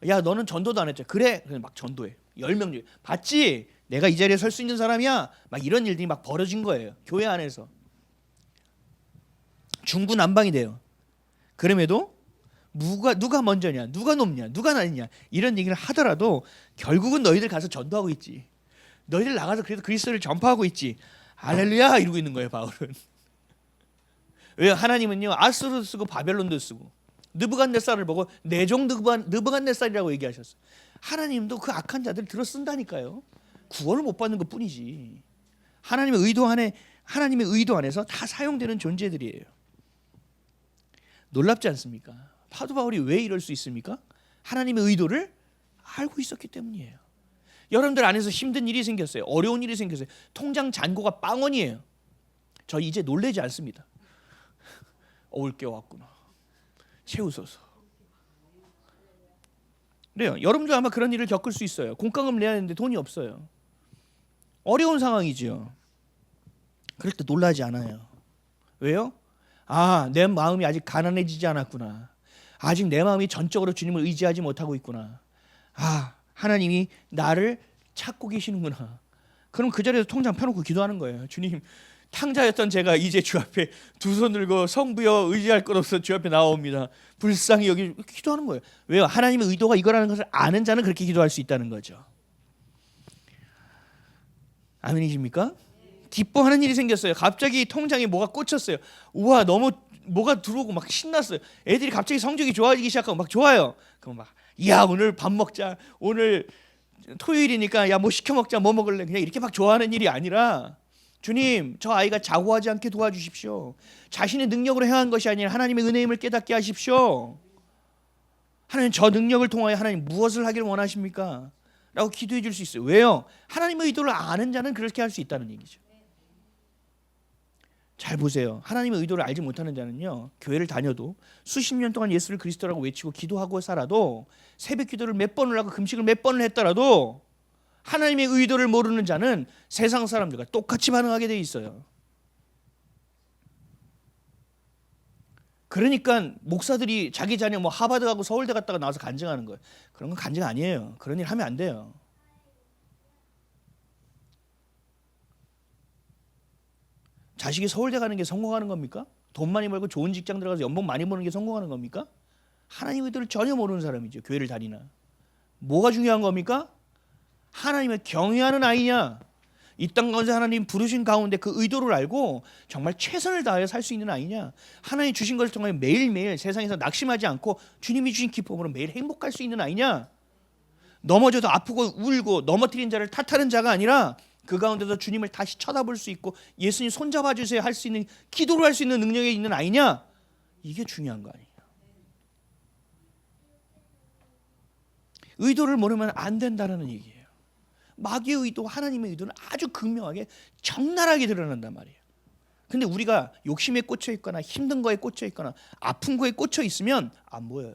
야, 너는 전도도 안 했죠. 그래, 막 전도해. 10명 중에 봤지? 내가 이 자리에 설 수 있는 사람이야. 막 이런 일들이 막 벌어진 거예요. 교회 안에서 중구난방이 돼요. 그럼에도 누가 먼저냐, 누가 높냐, 누가 낮냐 이런 얘기를 하더라도 결국은 너희들 가서 전도하고 있지. 너희들 나가서 그래도 그리스도를 전파하고 있지. 할렐루야 이러고 있는 거예요, 바울은. 왜요? 하나님은요 아수르도 쓰고 바벨론도 쓰고 느부갓네살을 보고 내종 느부갓네살이라고 얘기하셨어요. 하나님도 그 악한 자들 들어 쓴다니까요. 구원을 못 받는 것뿐이지. 하나님의 의도 안에서 다 사용되는 존재들이에요. 놀랍지 않습니까? 사도 바울이 왜 이럴 수 있습니까? 하나님의 의도를 알고 있었기 때문이에요. 여러분들 안에서 힘든 일이 생겼어요. 어려운 일이 생겼어요. 통장 잔고가 빵원이에요. 저 이제 놀라지 않습니다. 올 게 왔구나. 채우소서. 그래요. 여러분도 아마 그런 일을 겪을 수 있어요. 공과금 내야 하는데 돈이 없어요. 어려운 상황이지요. 그럴 때 놀라지 않아요. 왜요? 내 마음이 아직 가난해지지 않았구나. 아직 내 마음이 전적으로 주님을 의지하지 못하고 있구나. 하나님이 나를 찾고 계시는구나. 그럼 그 자리에서 통장 펴놓고 기도하는 거예요. 주님, 탕자였던 제가 이제 주 앞에 두 손 들고 성부여 의지할 것 없어 주 앞에 나옵니다. 불쌍히 여기 기도하는 거예요. 왜요? 하나님의 의도가 이거라는 것을 아는 자는 그렇게 기도할 수 있다는 거죠. 아멘이십니까? 기뻐하는 일이 생겼어요. 갑자기 통장에 뭐가 꽂혔어요. 우와, 너무 뭐가 들어오고 막 신났어요. 애들이 갑자기 성적이 좋아지기 시작하고 막 좋아요. 그럼 막 오늘 밥 먹자. 오늘 토요일이니까 뭐 시켜 먹자. 뭐 먹을래? 그냥 이렇게 막 좋아하는 일이 아니라 주님, 저 아이가 자고하지 않게 도와주십시오. 자신의 능력으로 행한 것이 아니라 하나님의 은혜임을 깨닫게 하십시오. 하나님, 저 능력을 통하여 하나님 무엇을 하기를 원하십니까? 라고 기도해 줄 수 있어요. 왜요? 하나님의 의도를 아는 자는 그렇게 할 수 있다는 얘기죠. 잘 보세요. 하나님의 의도를 알지 못하는 자는요, 교회를 다녀도 수십 년 동안 예수를 그리스도라고 외치고 기도하고 살아도, 새벽 기도를 몇 번을 하고 금식을 몇 번을 했더라도 하나님의 의도를 모르는 자는 세상 사람들과 똑같이 반응하게 돼 있어요. 그러니까 목사들이 자기 자녀 뭐 하버드 가고 서울대 갔다가 나와서 간증하는 거예요. 그런 건 간증 아니에요. 그런 일 하면 안 돼요. 자식이 서울대 가는 게 성공하는 겁니까? 돈 많이 벌고 좋은 직장 들어가서 연봉 많이 버는 게 성공하는 겁니까? 하나님의 의도를 전혀 모르는 사람이죠. 교회를 다니나. 뭐가 중요한 겁니까? 하나님을 경외하는 아이냐, 이 땅 가운데 하나님 부르신 가운데 그 의도를 알고 정말 최선을 다하여 살 수 있는 아이냐, 하나님 주신 것을 통하여 매일매일 세상에서 낙심하지 않고 주님이 주신 기쁨으로 매일 행복할 수 있는 아이냐, 넘어져도 아프고 울고 넘어뜨린 자를 탓하는 자가 아니라 그 가운데서 주님을 다시 쳐다볼 수 있고 예수님 손잡아 주세요 할 수 있는, 기도를 할 수 있는 능력이 있는 아이냐, 이게 중요한 거 아니에요. 의도를 모르면 안 된다는 얘기예요. 마귀의 의도, 하나님의 의도는 아주 극명하게 적나라하게 드러난단 말이에요. 근데 우리가 욕심에 꽂혀 있거나 힘든 거에 꽂혀 있거나 아픈 거에 꽂혀 있으면 안 보여요.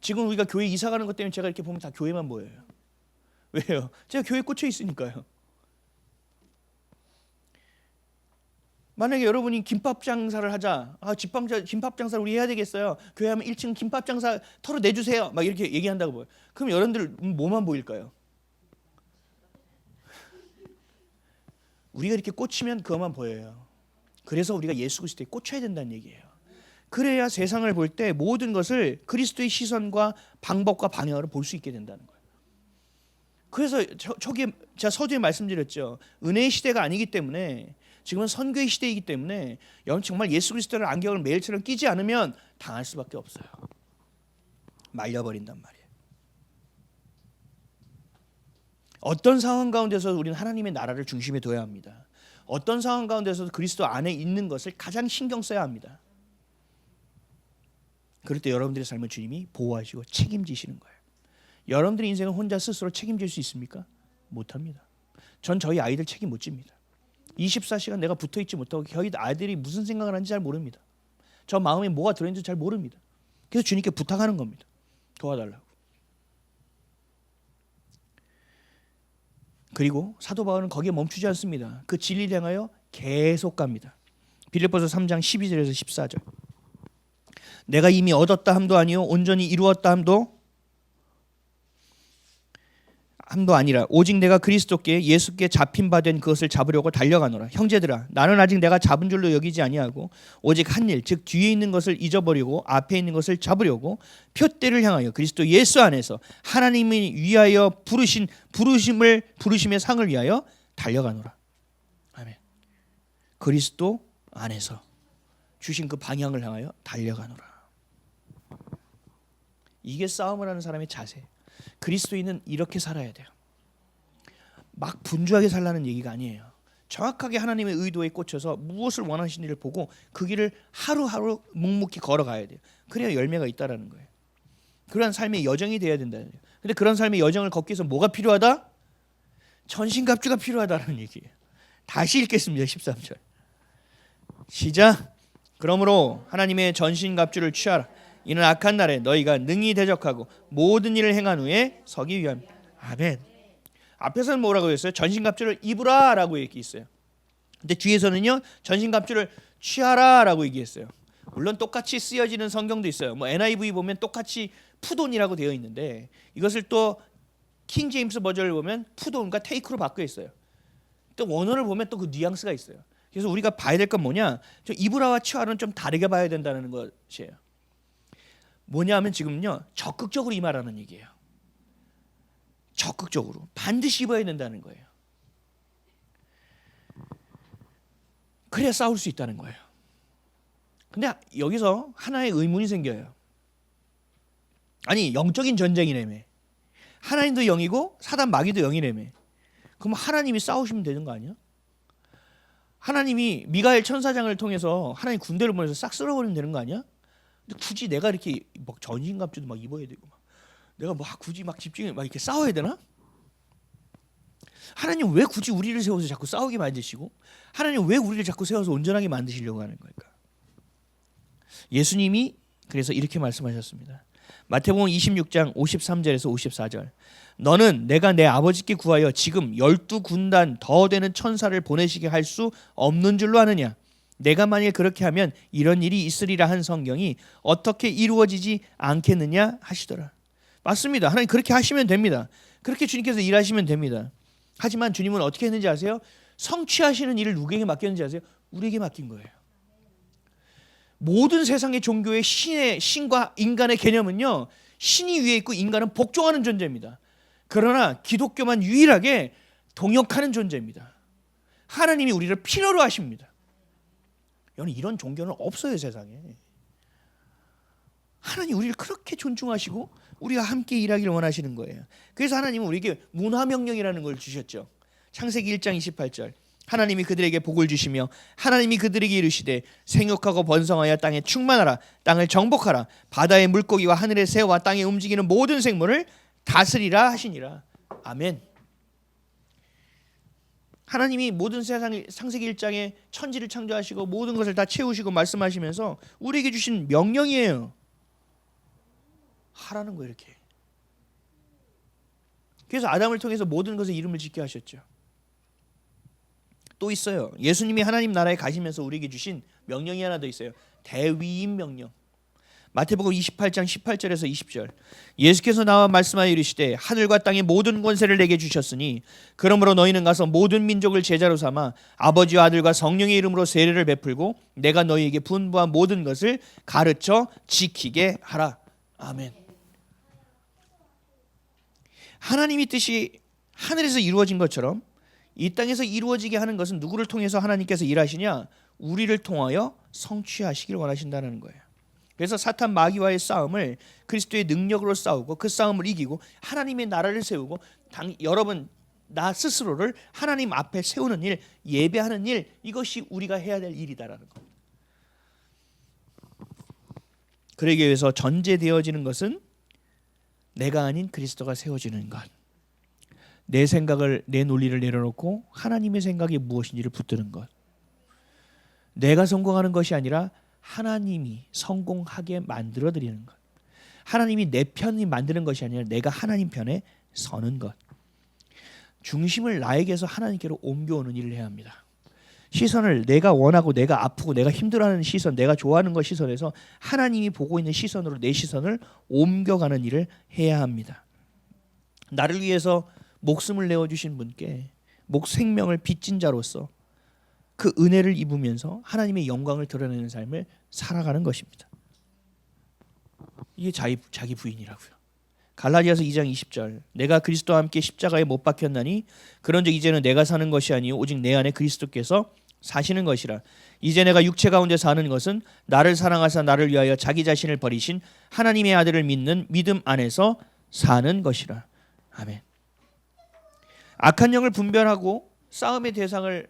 지금 우리가 교회 이사 가는 것 때문에 제가 이렇게 보면 다 교회만 보여요. 왜요? 제가 교회에 꽂혀 있으니까요. 만약에 여러분이 김밥 장사를 하자, 김밥 장사를 우리 해야 되겠어요. 교회 하면 1층 김밥 장사 털어내주세요, 막 이렇게 얘기한다고 보여요. 그럼 여러분들 뭐만 보일까요? 우리가 이렇게 꽂히면 그것만 보여요. 그래서 우리가 예수 그리스도에 꽂혀야 된다는 얘기예요. 그래야 세상을 볼 때 모든 것을 그리스도의 시선과 방법과 방향으로 볼 수 있게 된다는 거예요. 그래서 저기 제가 서두에 말씀드렸죠. 은혜의 시대가 아니기 때문에, 지금은 선교의 시대이기 때문에 여러분 정말 예수 그리스도를 안경을 매일처럼 끼지 않으면 당할 수밖에 없어요. 말려버린단 말이에요. 어떤 상황 가운데서 우리는 하나님의 나라를 중심에 둬야 합니다. 어떤 상황 가운데서도 그리스도 안에 있는 것을 가장 신경 써야 합니다. 그럴 때 여러분들의 삶을 주님이 보호하시고 책임지시는 거예요. 여러분들의 인생을 혼자 스스로 책임질 수 있습니까? 못합니다. 전 저희 아이들 책임 못 집니다. 24시간 내가 붙어있지 못하고 저희 아이들이 무슨 생각을 하는지 잘 모릅니다. 저 마음에 뭐가 들어있는지 잘 모릅니다. 그래서 주님께 부탁하는 겁니다. 도와달라고. 그리고 사도 바울은 거기에 멈추지 않습니다. 그 진리를 향하여 계속 갑니다. 빌립보서 3장 12절에서 14절. 내가 이미 얻었다 함도 아니요 온전히 이루었다 함도 아니라 오직 내가 그리스도께 예수께 잡힌 바 된 그것을 잡으려고 달려가노라. 형제들아, 나는 아직 내가 잡은 줄로 여기지 아니하고 오직 한 일, 즉 뒤에 있는 것을 잊어버리고 앞에 있는 것을 잡으려고 표대를 향하여 그리스도 예수 안에서 하나님이 위하여 부르심의 상을 위하여 달려가노라. 아멘. 그리스도 안에서 주신 그 방향을 향하여 달려가노라. 이게 싸움을 하는 사람의 자세. 그리스도인은 이렇게 살아야 돼요. 막 분주하게 살라는 얘기가 아니에요. 정확하게 하나님의 의도에 꽂혀서 무엇을 원하시는지를 보고 그 길을 하루하루 묵묵히 걸어가야 돼요. 그래야 열매가 있다라는 거예요. 그러한 삶의 여정이 돼야 된다는 거예요. 근데 그런 삶의 여정을 걷기 위해서 뭐가 필요하다? 전신갑주가 필요하다는 얘기예요. 다시 읽겠습니다. 13절 시작. 그러므로 하나님의 전신갑주를 취하라. 이는 악한 날에 너희가 능히 대적하고 모든 일을 행한 후에 서기 위함이다. 아멘. 앞에서는 뭐라고 했어요? 전신갑주를 입으라 라고 얘기했어요. 근데 뒤에서는요, 전신갑주를 취하라 라고 얘기했어요. 물론 똑같이 쓰여지는 성경도 있어요. 뭐 NIV 보면 똑같이 푸돈이라고 되어 있는데 이것을 또 킹 제임스 버전을 보면 푸돈과 테이크로 바뀌어 있어요. 또 원어를 보면 또 그 뉘앙스가 있어요. 그래서 우리가 봐야 될 건 뭐냐? 저 이브라와 취하는 좀 다르게 봐야 된다는 것이에요. 뭐냐면 지금요, 적극적으로 임하라는 얘기예요. 적극적으로 반드시 입어야 된다는 거예요. 그래야 싸울 수 있다는 거예요. 근데 여기서 하나의 의문이 생겨요. 아니, 영적인 전쟁이라며. 하나님도 영이고 사단 마귀도 영이라며. 그럼 하나님이 싸우시면 되는 거 아니야? 하나님이 미가엘 천사장을 통해서 하나님 군대를 보내서 싹 쓸어버리면 되는 거 아니야? 근데 굳이 내가 이렇게 막 전신갑주도 막 입어야 되고 막 내가 막 굳이 막 집중해 막 이렇게 싸워야 되나? 하나님 왜 굳이 우리를 세워서 자꾸 싸우게 만드시고 하나님 왜 우리를 자꾸 세워서 온전하게 만드시려고 하는 걸까? 예수님이 그래서 이렇게 말씀하셨습니다. 마태복음 26장 53절에서 54절. 너는 내가 내 아버지께 구하여 지금 12군단 더 되는 천사를 보내시게 할 수 없는 줄로 아느냐? 내가 만일 그렇게 하면 이런 일이 있으리라 한 성경이 어떻게 이루어지지 않겠느냐 하시더라. 맞습니다. 하나님 그렇게 하시면 됩니다. 그렇게 주님께서 일하시면 됩니다. 하지만 주님은 어떻게 했는지 아세요? 성취하시는 일을 누구에게 맡겼는지 아세요? 우리에게 맡긴 거예요. 모든 세상의 종교의 신과 인간의 개념은요, 신이 위에 있고 인간은 복종하는 존재입니다. 그러나 기독교만 유일하게 동역하는 존재입니다. 하나님이 우리를 필요로 하십니다. 여러분, 이런 종교는 없어요, 세상에. 하나님 우리를 그렇게 존중하시고 우리가 함께 일하기를 원하시는 거예요. 그래서 하나님은 우리에게 문화명령이라는 걸 주셨죠. 창세기 1장 28절. 하나님이 그들에게 복을 주시며 하나님이 그들에게 이르시되 생육하고 번성하여 땅에 충만하라. 땅을 정복하라. 바다의 물고기와 하늘의 새와 땅에 움직이는 모든 생물을 다스리라 하시니라. 아멘. 하나님이 모든 세상을 창세기 1장에 천지를 창조하시고 모든 것을 다 채우시고 말씀하시면서 우리에게 주신 명령이에요. 하라는 거예요, 이렇게. 그래서 아담을 통해서 모든 것에 이름을 짓게 하셨죠. 또 있어요. 예수님이 하나님 나라에 가시면서 우리에게 주신 명령이 하나 더 있어요. 대위임 명령. 마태복음 28장 18절에서 20절. 예수께서 나와 말씀하여 이르시되 하늘과 땅의 모든 권세를 내게 주셨으니 그러므로 너희는 가서 모든 민족을 제자로 삼아 아버지와 아들과 성령의 이름으로 세례를 베풀고 내가 너희에게 분부한 모든 것을 가르쳐 지키게 하라. 아멘. 하나님의 뜻이 하늘에서 이루어진 것처럼 이 땅에서 이루어지게 하는 것은 누구를 통해서 하나님께서 일하시냐? 우리를 통하여 성취하시길 원하신다는 거예요. 그래서 사탄 마귀와의 싸움을 그리스도의 능력으로 싸우고 그 싸움을 이기고 하나님의 나라를 세우고 여러분 나 스스로를 하나님 앞에 세우는 일, 예배하는 일, 이것이 우리가 해야 될 일이다라는 겁니다. 그러기 위해서 전제되어지는 것은 내가 아닌 그리스도가 세워지는 것. 내 생각을, 내 논리를 내려놓고 하나님의 생각이 무엇인지를 붙드는 것. 내가 성공하는 것이 아니라 하나님이 성공하게 만들어드리는 것. 하나님이 내 편이 만드는 것이 아니라 내가 하나님 편에 서는 것. 중심을 나에게서 하나님께로 옮겨오는 일을 해야 합니다. 시선을 내가 원하고 내가 아프고 내가 힘들어하는 시선, 내가 좋아하는 것 시선에서 하나님이 보고 있는 시선으로 내 시선을 옮겨가는 일을 해야 합니다. 나를 위해서 목숨을 내어주신 분께 생명을 빚진 자로서 그 은혜를 입으면서 하나님의 영광을 드러내는 삶을 살아가는 것입니다. 이게 자기 부인이라고요. 갈라디아서 2장 20절. 내가 그리스도와 함께 십자가에 못 박혔나니 그런즉 이제는 내가 사는 것이 아니요 오직 내 안에 그리스도께서 사시는 것이라. 이제 내가 육체 가운데 사는 것은 나를 사랑하사 나를 위하여 자기 자신을 버리신 하나님의 아들을 믿는 믿음 안에서 사는 것이라. 아멘. 악한 영을 분별하고 싸움의 대상을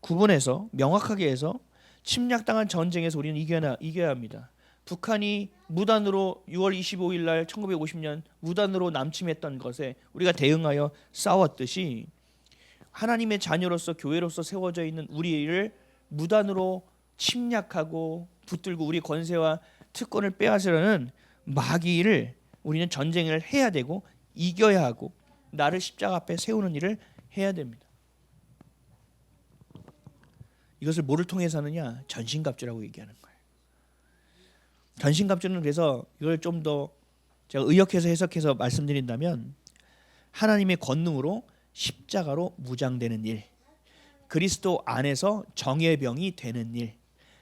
구분해서 명확하게 해서 침략당한 전쟁에서 우리는 이겨야 합니다. 북한이 무단으로 6월 25일 날 1950년 무단으로 남침했던 것에 우리가 대응하여 싸웠듯이 하나님의 자녀로서 교회로서 세워져 있는 우리를 무단으로 침략하고 붙들고 우리 권세와 특권을 빼앗으려는 마귀를 우리는 전쟁을 해야 되고 이겨야 하고 나를 십자가 앞에 세우는 일을 해야 됩니다. 이것을 뭐를 통해서 하느냐? 전신갑주라고 얘기하는 거예요. 전신갑주는 그래서 이걸 좀 더 제가 의역해서 해석해서 말씀드린다면 하나님의 권능으로 십자가로 무장되는 일, 그리스도 안에서 정예병이 되는 일,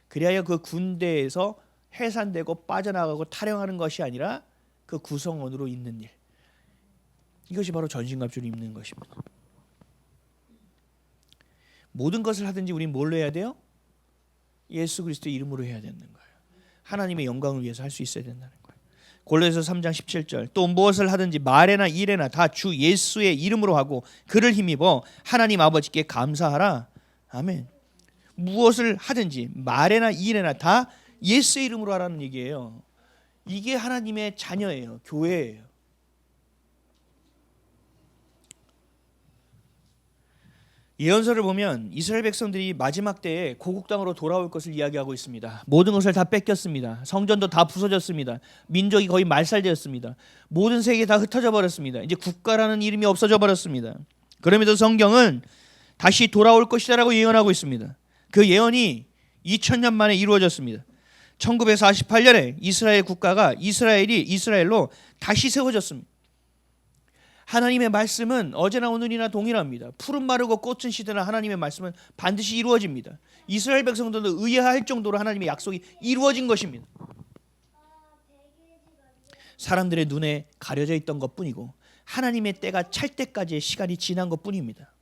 그리하여 그 군대에서 해산되고 빠져나가고 탈영하는 것이 아니라 그 구성원으로 있는 일, 이것이 바로 전신갑주를 입는 것입니다. 모든 것을 하든지 우리는 뭘로 해야 돼요? 예수 그리스도의 이름으로 해야 되는 거예요. 하나님의 영광을 위해서 할 수 있어야 된다는 거예요. 골로새서 3장 17절 또 무엇을 하든지 말에나 일에나 다 주 예수의 이름으로 하고 그를 힘입어 하나님 아버지께 감사하라. 아멘. 무엇을 하든지 말에나 일에나 다 예수의 이름으로 하라는 얘기예요. 이게 하나님의 자녀예요. 교회예요. 예언서를 보면 이스라엘 백성들이 마지막 때에 고국 땅으로 돌아올 것을 이야기하고 있습니다. 모든 것을 다 뺏겼습니다. 성전도 다 부서졌습니다. 민족이 거의 말살되었습니다. 모든 세계 다 흩어져 버렸습니다. 이제 국가라는 이름이 없어져 버렸습니다. 그럼에도 성경은 다시 돌아올 것이다라고 예언하고 있습니다. 그 예언이 2000년 만에 이루어졌습니다. 1948년에 이스라엘 국가가 이스라엘로 다시 세워졌습니다. 하나님의 말씀은 어제나 오늘이나 동일합니다. 푸른 마르고 꽃은 시드나 하나님의 말씀은 반드시 이루어집니다. 이스라엘 백성들도 의아할 정도로 하나님의 약속이 이루어진 것입니다. 사람들의 눈에 가려져 있던 것뿐이고 하나님의 때가 찰 때까지의 시간이 지난 것뿐입니다.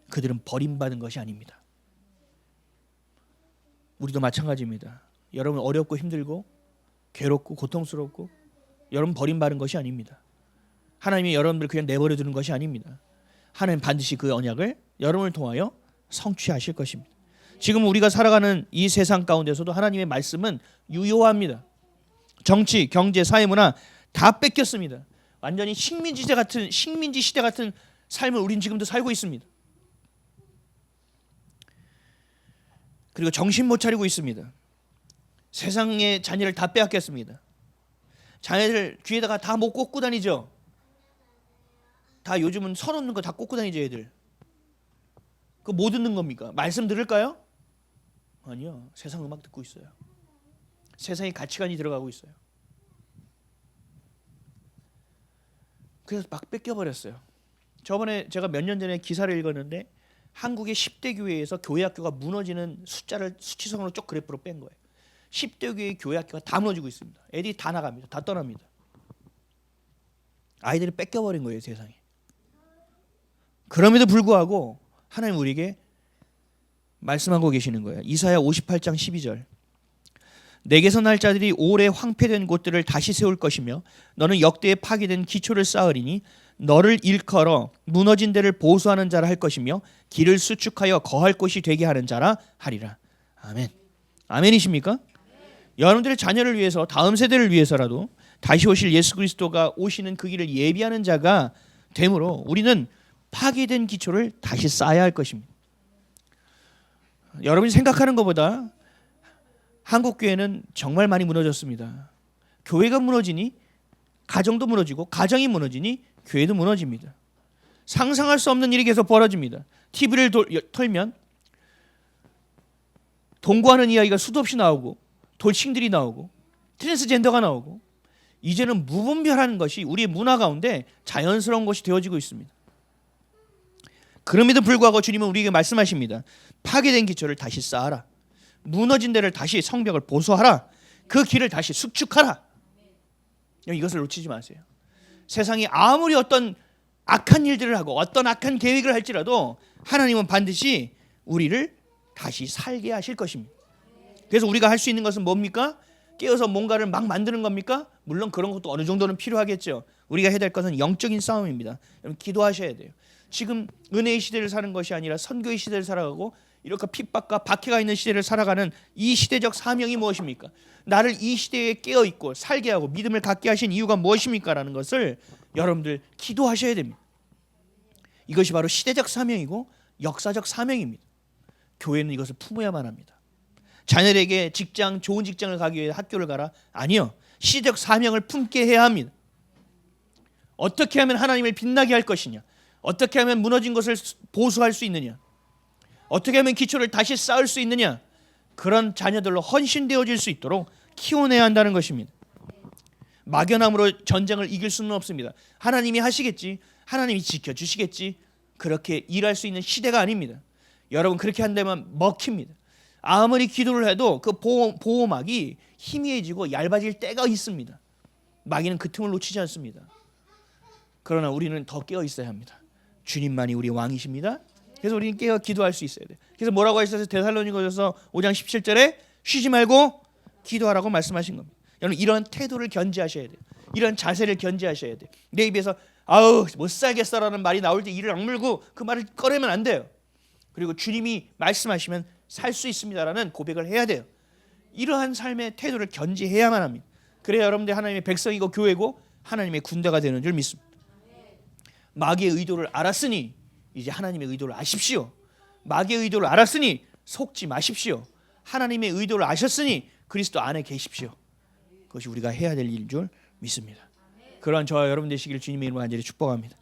그들은 버림받은 것이 아닙니다. 우리도 마찬가지입니다. 여러분 어렵고 힘들고 괴롭고 고통스럽고 여러분 버림받은 것이 아닙니다. 하나님이 여러분들을 그냥 내버려 두는 것이 아닙니다. 하나님 반드시 그 언약을 여러분을 통하여 성취하실 것입니다. 지금 우리가 살아가는 이 세상 가운데서도 하나님의 말씀은 유효합니다. 정치, 경제, 사회, 문화 다 뺏겼습니다. 완전히 식민지 시대 같은 삶을 우린 지금도 살고 있습니다. 그리고 정신 못 차리고 있습니다. 세상의 자녀를 다 빼앗겼습니다. 자녀들 귀에다가 다 못 꽂고 다니죠. 다 요즘은 선 없는 거 다 꽂고 다니죠, 애들. 그거 뭐 듣는 겁니까? 말씀 들을까요? 아니요. 세상 음악 듣고 있어요. 세상의 가치관이 들어가고 있어요. 그래서 막 뺏겨버렸어요. 저번에 제가 몇 년 전에 기사를 읽었는데 한국의 10대 교회에서 교회학교가 무너지는 수치성으로 쭉 그래프로 뺀 거예요. 10대 교회의 교회학교가 다 무너지고 있습니다. 애들이 다 나갑니다. 다 떠납니다. 아이들이 뺏겨버린 거예요, 세상에. 그럼에도 불구하고 하나님 우리에게 말씀하고 계시는 거예요. 이사야 58장 12절 내게서 날 자들이 오래 황폐된 곳들을 다시 세울 것이며 너는 역대에 파괴된 기초를 쌓으리니 너를 일컬어 무너진 데를 보수하는 자라 할 것이며 길을 수축하여 거할 곳이 되게 하는 자라 하리라. 아멘. 아멘이십니까? 여러분들의 자녀를 위해서 다음 세대를 위해서라도 다시 오실 예수 그리스도가 오시는 그 길을 예비하는 자가 되므로 우리는 파괴된 기초를 다시 쌓아야 할 것입니다. 여러분이 생각하는 것보다 한국 교회는 정말 많이 무너졌습니다. 교회가 무너지니 가정도 무너지고 가정이 무너지니 교회도 무너집니다. 상상할 수 없는 일이 계속 벌어집니다. TV를 털면 동거하는 이야기가 수도 없이 나오고 돌싱들이 나오고 트랜스젠더가 나오고 이제는 무분별한 것이 우리의 문화 가운데 자연스러운 것이 되어지고 있습니다. 그럼에도 불구하고 주님은 우리에게 말씀하십니다. 파괴된 기초를 다시 쌓아라. 무너진 데를 다시 성벽을 보수하라. 그 길을 다시 수축하라. 이것을 놓치지 마세요. 세상이 아무리 어떤 악한 일들을 하고 어떤 악한 계획을 할지라도 하나님은 반드시 우리를 다시 살게 하실 것입니다. 그래서 우리가 할 수 있는 것은 뭡니까? 깨어서 뭔가를 막 만드는 겁니까? 물론 그런 것도 어느 정도는 필요하겠죠. 우리가 해야 될 것은 영적인 싸움입니다. 여러분 기도하셔야 돼요. 지금 은혜의 시대를 사는 것이 아니라 선교의 시대를 살아가고 이렇게 핍박과 박해가 있는 시대를 살아가는 이 시대적 사명이 무엇입니까? 나를 이 시대에 깨어있고 살게 하고 믿음을 갖게 하신 이유가 무엇입니까? 라는 것을 여러분들 기도하셔야 됩니다. 이것이 바로 시대적 사명이고 역사적 사명입니다. 교회는 이것을 품어야만 합니다. 자녀에게 직장, 좋은 직장을 가기 위해 학교를 가라? 아니요. 시대적 사명을 품게 해야 합니다. 어떻게 하면 하나님을 빛나게 할 것이냐? 어떻게 하면 무너진 것을 보수할 수 있느냐? 어떻게 하면 기초를 다시 쌓을 수 있느냐? 그런 자녀들로 헌신되어질 수 있도록 키워내야 한다는 것입니다. 막연함으로 전쟁을 이길 수는 없습니다. 하나님이 하시겠지, 하나님이 지켜주시겠지, 그렇게 일할 수 있는 시대가 아닙니다. 여러분 그렇게 한다면 먹힙니다. 아무리 기도를 해도 그 보호막이 희미해지고 얇아질 때가 있습니다. 마귀는 그 틈을 놓치지 않습니다. 그러나 우리는 더 깨어 있어야 합니다. 주님만이 우리 왕이십니다. 그래서 우리는 깨어 기도할 수 있어야 돼요. 그래서 뭐라고 하셨어요? 데살로니가서 5장 17절에 쉬지 말고 기도하라고 말씀하신 겁니다. 여러분 이런 태도를 견지하셔야 돼요. 이런 자세를 견지하셔야 돼요. 내 입에서 아우 못 살겠어라는 말이 나올 때 이를 악물고 그 말을 꺼내면 안 돼요. 그리고 주님이 말씀하시면 살 수 있습니다라는 고백을 해야 돼요. 이러한 삶의 태도를 견지해야만 합니다. 그래야 여러분들 하나님의 백성이고 교회고 하나님의 군대가 되는 줄 믿습니다. 마귀의 의도를 알았으니 이제 하나님의 의도를 아십시오. 마귀의 의도를 알았으니 속지 마십시오. 하나님의 의도를 아셨으니 그리스도 안에 계십시오. 그것이 우리가 해야 될 일인 줄 믿습니다. 그러한 저와 여러분 되시기를 주님의 이름으로 간절히 축복합니다.